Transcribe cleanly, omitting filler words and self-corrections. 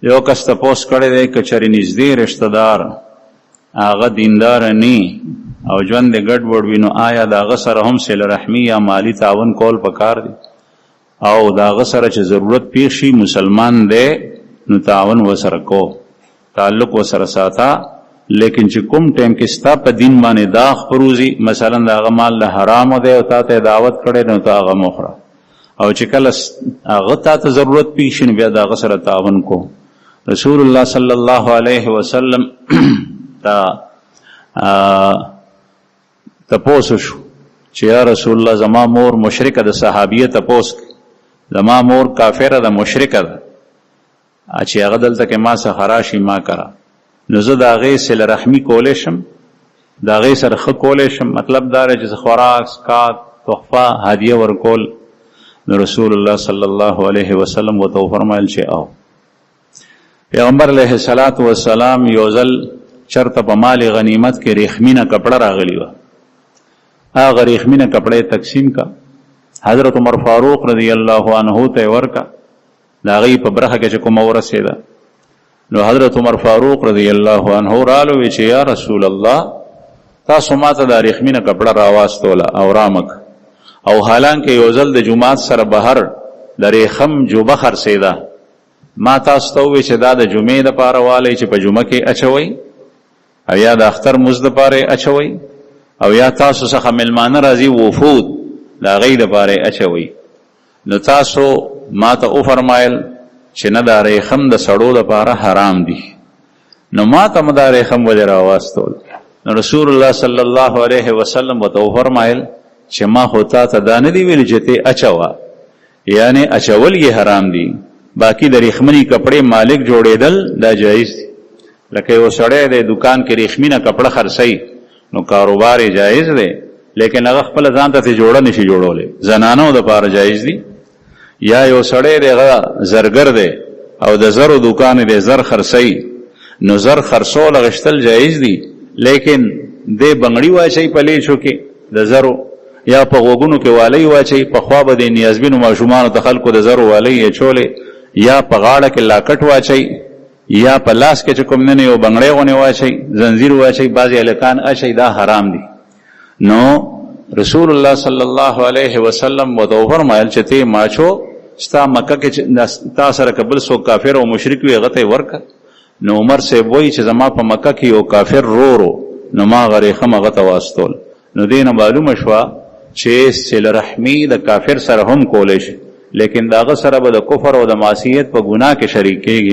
یو کس تپوس کړی دی که چېرې نږدې رشته دار هغه دیندار نی او ژوند یې ګډوډ وي، نو آیا د هغه سره هم صله رحمي یا مالی تعاون کول پکار دی؟ او د هغه سره چې ضرورت پیښ شي مسلمان دی نو تعاون ورسره کو، تعلق ورسره ساته، لیکن چې کوم ټیم کې ستا په دین باندې دا خپروزي، مثلا د هغه مال له حرامو دی او تا ته دعوت کړی نو ته هغه مخوره، او چې کله هغه تا ته ضرورت پیښ شي نو بیا د هغه سره تعاون کو. رسول الله صلی الله علیه وسلم تپوس شو چې یا رسول الله زما مور مشرکه د صحابیه تپوس زما مور کافره د مشرکه ده چې هغه دلته کې ما څخه راشي ما کرا، نو زه د هغې صله رحمي کولی شم، د هغې سره ښه کولی شم، مطلب دا دی چې خوراک سکات تحفه هدیه ورکول. نو رسول الله صلی الله علیه وسلم ورته وفرمایل چې او پیغمبر علیه الصلاة والسلام یو ځل چرته په مال غنیمت کې ریخمینه کپړه راغلی وه، هغه ریخمینه کپړه تقسیم کا، حضرت عمر فاروق رضی الله عنه ته ورکا، د هغې په برخه کې چې کومه ورسېده. نو حضرت عمر فاروق رضی الله عنه رالو وی چې یا رسول الله تاسو ماته دا ریخمینه کپړه راواستوله او رامک، او حالانکه یو ځل د جماعت سره بهر د ریخم جوبه خرڅېده، ما تاسو ته ووی چې دا د جمعې دپاره والی چې په جمعه کې اچوئ او یا د اختر مزد دپاره اچوئ او یا تاسو څخه ملمانه راځي وفود د هغې دپاره اچوئ. نو تاسو ما ته وفرمایل چې نه دا ریخم د سړو دپاره حرام دي، نو ما ته م دا ریخم ولې راواستول؟ نو رسول الله صلی الله علیه وسلم ورته وفرمایل چې ما خو تا ته دا نه دي ویلي چې ته اچوه، یعنی اچول یې حرام دي، باقی د ریخمنی کپړې مالک جوړېدل دا جایز دي. لکه یو سړی د دکان کې ریخمینه کپړه خرڅوي نو کاروبار یې جایز دی، لیکن هغه خپله ځان ته جوړه نشي جوړولی، زنانو دپاره جایز دي. یا یو سړی دی هغه زرګر دی او د زرو دکان دی زر خرڅوي، نو زر خرڅول غشتل جایز دي، لیکن دی بنګړي واچوي په لیچو کې د زرو، یا په غوږونو کې والی واچوي، پخوا به د نیازبینو ماشومانو ته خلکو د زرو والی اچولې، یا په غاړه کې لاکټ واچوي، یا په لاس کې چې کوم نه یو بنګړی غونې واچوي، زنځیر واچوي، بعضې هلکان اچوي، دا حرام دي. نو رسول الله صلی الله علیه وسلم ورته وفرمایل چې ته ماچو ستا مکه کې تا سره که بل څوک کافر او مشرک وي هغه ته یې ورکړه. نو عمر صاحب وایي چې زما په مکه کې یو کافر رو نو ما هغه ریخم هغه ته واستول. نو دې نه معلومه شوه چې صله رحمي د کافر سره هم کولی شي، لیکن د هغه سره به د کفر او د معصیت په ګناه کې شریک کېږي.